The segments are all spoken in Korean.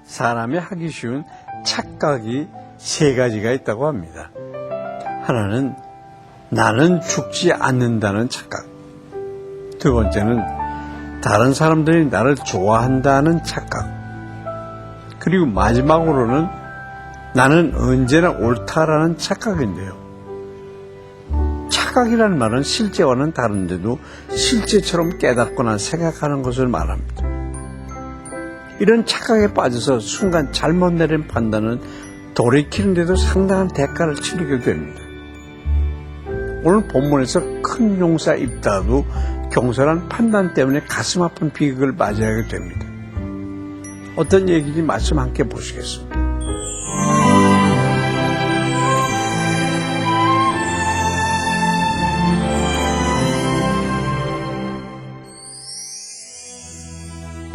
사람이 하기 쉬운 착각이 세 가지가 있다고 합니다. 하나는 나는 죽지 않는다는 착각. 두 번째는 다른 사람들이 나를 좋아한다는 착각. 그리고 마지막으로는 나는 언제나 옳다라는 착각인데요. 착각이라는 말은 실제와는 다른데도 실제처럼 깨닫거나 생각하는 것을 말합니다. 이런 착각에 빠져서 순간 잘못 내린 판단은 돌이키는데도 상당한 대가를 치르게 됩니다. 오늘 본문에서 큰 용사 입다도 경솔한 판단 때문에 가슴 아픈 비극을 맞이하게 됩니다. 어떤 얘기인지 말씀 함께 보시겠습니다.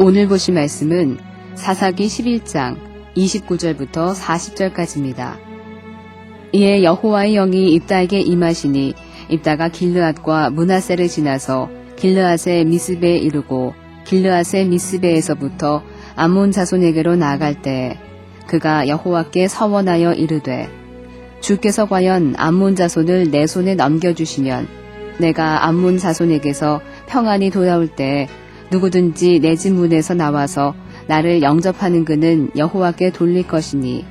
오늘 보실 말씀은 사사기 11장 29절부터 40절까지입니다. 이에 여호와의 영이 입다에게 임하시니 입다가 길르앗과 므낫세를 지나서 길르앗의 미스베에 이르고 길르앗의 미스베에서부터 암몬 자손에게로 나아갈 때에 그가 여호와께 서원하여 이르되 주께서 과연 암몬 자손을 내 손에 넘겨주시면 내가 암몬 자손에게서 평안히 돌아올 때에 누구든지 내 집 문에서 나와서 나를 영접하는 그는 여호와께 돌릴 것이니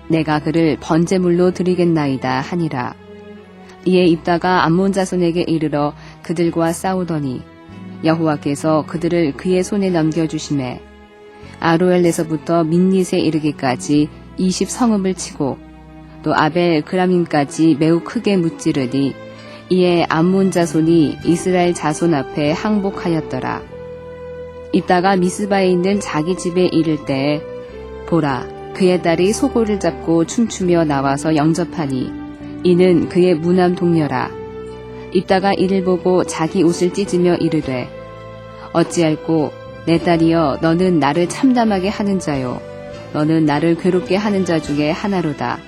내가 그를 번제물로 드리겠나이다 하니라. 이에 입다가 암몬 자손에게 이르러 그들과 싸우더니 여호와께서 그들을 그의 손에 넘겨주시매 아로엘에서부터 민닛에 이르기까지 20성읍을 치고 또 아벨 그라밈까지 매우 크게 무찌르니 이에 암몬 자손이 이스라엘 자손 앞에 항복하였더라. 입다가 미스바에 있는 자기 집에 이를 때에 보라 그의 딸이 소고를 잡고 춤추며 나와서 영접하니 이는 그의 무남 동료라. 입다가 이를 보고 자기 옷을 찢으며 이르되 어찌할꼬 내 딸이여 너는 나를 참담하게 하는 자요 너는 나를 괴롭게 하는 자 중에 하나로다.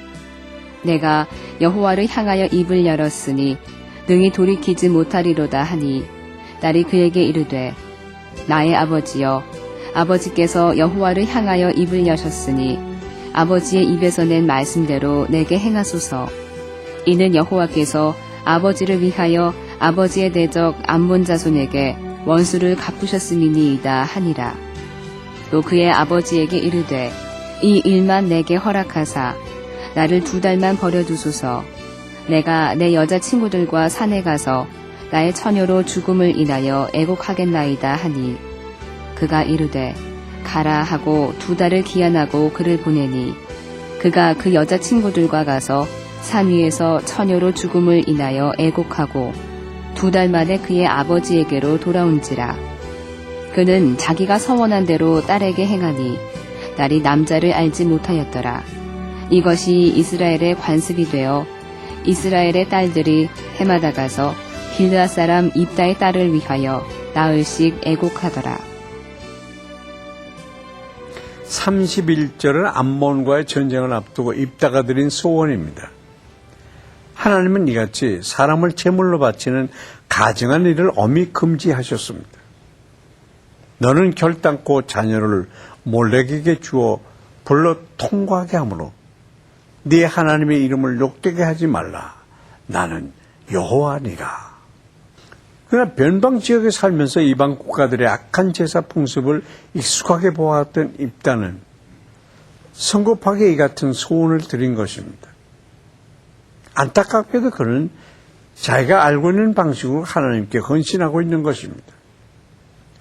내가 여호와를 향하여 입을 열었으니 능히 돌이키지 못하리로다 하니 딸이 그에게 이르되 나의 아버지여 아버지께서 여호와를 향하여 입을 여셨으니 아버지의 입에서 낸 말씀대로 내게 행하소서. 이는 여호와께서 아버지를 위하여 아버지의 대적 암몬 자손에게 원수를 갚으셨음이니이다 하니라. 또 그의 아버지에게 이르되 이 일만 내게 허락하사 나를 2달만 버려두소서. 내가 내 여자친구들과 산에 가서 나의 처녀로 죽음을 인하여 애곡하겠나이다 하니 그가 이르되 가라 하고 2달을 기한하고 그를 보내니 그가 그 여자친구들과 가서 산 위에서 처녀로 죽음을 인하여 애곡하고 2달 만에 그의 아버지에게로 돌아온지라. 그는 자기가 서원한 대로 딸에게 행하니 딸이 남자를 알지 못하였더라. 이것이 이스라엘의 관습이 되어 이스라엘의 딸들이 해마다 가서 길르앗 사람 입다의 딸을 위하여 나흘씩 애곡하더라. 31절은 암몬과의 전쟁을 앞두고 입다가 드린 소원입니다. 하나님은 이같이 사람을 제물로 바치는 가증한 일을 엄히 금지하셨습니다. 너는 결단코 자녀를 몰렉에게 주어 불러 통과하게 하므로 네 하나님의 이름을 욕되게 하지 말라. 나는 여호와니라. 그러나 변방 지역에 살면서 이방 국가들의 악한 제사 풍습을 익숙하게 보아왔던 입다는 성급하게 이 같은 소원을 드린 것입니다. 안타깝게도 그는 자기가 알고 있는 방식으로 하나님께 헌신하고 있는 것입니다.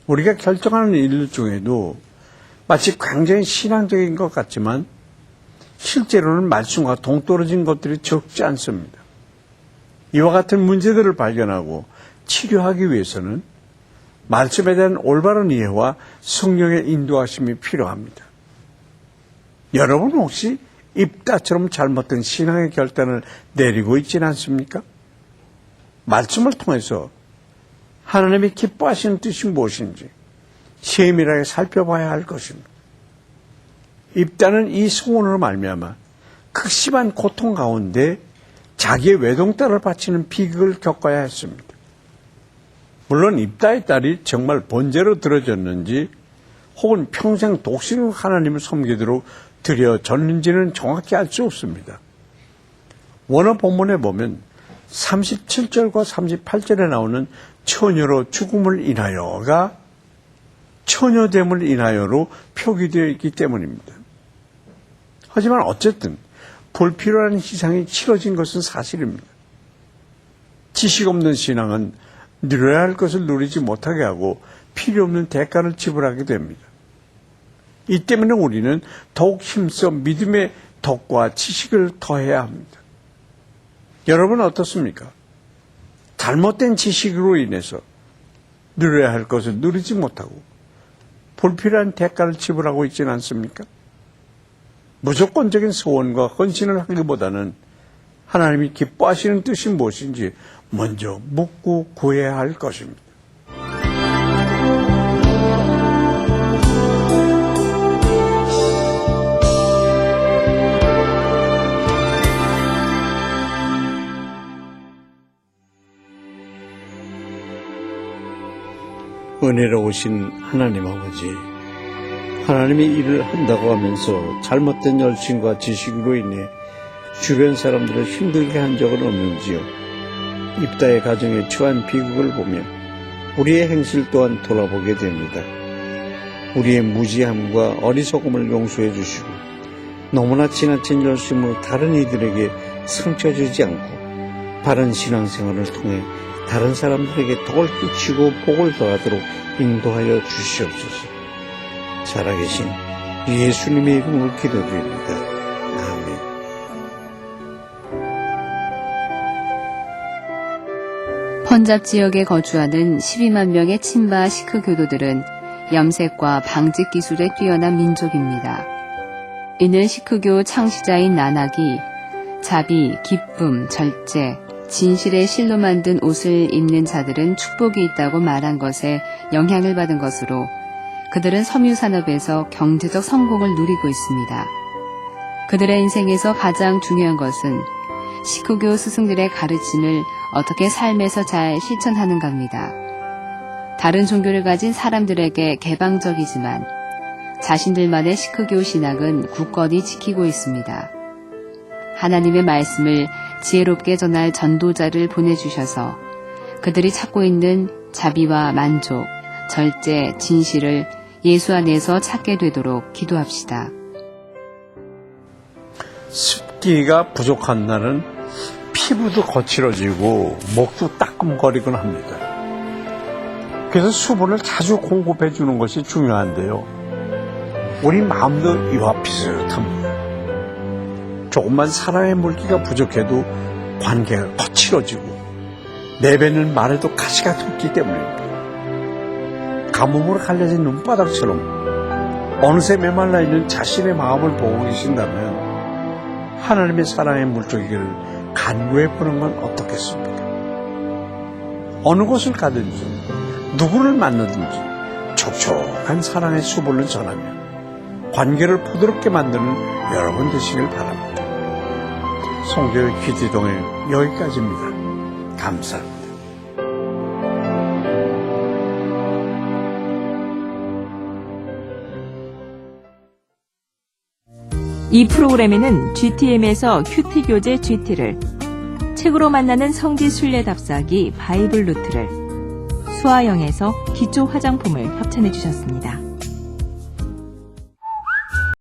우리가 결정하는 일 중에도 마치 굉장히 신앙적인 것 같지만 실제로는 말씀과 동떨어진 것들이 적지 않습니다. 이와 같은 문제들을 발견하고 치료하기 위해서는 말씀에 대한 올바른 이해와 성령의 인도하심이 필요합니다. 여러분 혹시 입다처럼 잘못된 신앙의 결단을 내리고 있지는 않습니까? 말씀을 통해서 하나님이 기뻐하시는 뜻이 무엇인지 세밀하게 살펴봐야 할 것입니다. 입다는 이 소원으로 말미암아 극심한 고통 가운데 자기의 외동딸을 바치는 비극을 겪어야 했습니다. 물론 입다의 딸이 정말 번제로 들어졌는지 혹은 평생 독신으로 하나님을 섬기도록 드려졌는지는 정확히 알 수 없습니다. 원어 본문에 보면 37절과 38절에 나오는 처녀로 죽음을 인하여가 처녀됨을 인하여로 표기되어 있기 때문입니다. 하지만 어쨌든 불필요한 희생이 치러진 것은 사실입니다. 지식 없는 신앙은 누려야 할 것을 누리지 못하게 하고 필요 없는 대가를 지불하게 됩니다. 이 때문에 우리는 더욱 힘써 믿음의 덕과 지식을 더해야 합니다. 여러분은 어떻습니까? 잘못된 지식으로 인해서 누려야 할 것을 누리지 못하고 불필요한 대가를 지불하고 있지는 않습니까? 무조건적인 소원과 헌신을 하기보다는 하나님이 기뻐하시는 뜻이 무엇인지 먼저 묻고 구해야 할 것입니다. 은혜로우신 하나님 아버지, 하나님이 일을 한다고 하면서 잘못된 열심과 지식으로 인해 주변 사람들을 힘들게 한 적은 없는지요? 입다의 가정에 처한 비극을 보며 우리의 행실 또한 돌아보게 됩니다. 우리의 무지함과 어리석음을 용서해 주시고 너무나 지나친 열심으로 다른 이들에게 상처 주지 않고 바른 신앙생활을 통해 다른 사람들에게 덕을 끼치고 복을 더하도록 인도하여 주시옵소서. 살아계신 예수님의 이름으로 기도드립니다. 아멘. 펀잡 지역에 거주하는 12만 명의 친바 시크 교도들은 염색과 방직 기술에 뛰어난 민족입니다. 이는 시크교 창시자인 나낙이 자비, 기쁨, 절제, 진실의 실로 만든 옷을 입는 자들은 축복이 있다고 말한 것에 영향을 받은 것으로 그들은 섬유산업에서 경제적 성공을 누리고 있습니다. 그들의 인생에서 가장 중요한 것은 시크교 스승들의 가르침을 어떻게 삶에서 잘 실천하는가입니다. 다른 종교를 가진 사람들에게 개방적이지만 자신들만의 시크교 신앙은 굳건히 지키고 있습니다. 하나님의 말씀을 지혜롭게 전할 전도자를 보내주셔서 그들이 찾고 있는 자비와 만족, 절제, 진실을 예수 안에서 찾게 되도록 기도합시다. 습기가 부족한 날은 피부도 거칠어지고 목도 따끔거리곤 합니다. 그래서 수분을 자주 공급해 주는 것이 중요한데요. 우리 마음도 이와 비슷합니다. 조금만 사랑의 물기가 부족해도 관계가 거칠어지고 내뱉는 말에도 가시가 돋기 때문입니다. 가뭄으로 갈라진 눈바닥처럼 어느새 메말라 있는 자신의 마음을 보고 계신다면 하나님의 사랑의 물줄기를 간구해 보는 건 어떻겠습니까? 어느 곳을 가든지 누구를 만나든지 촉촉한 사랑의 수분을 전하며 관계를 부드럽게 만드는 여러분 되시길 바랍니다. 송교의 귀지동의 여기까지입니다. 감사합니다. 이 프로그램에는 GTM에서 큐티 교재 GT를, 책으로 만나는 성지 순례 답사기 바이블 루트를, 수아영에서 기초 화장품을 협찬해 주셨습니다.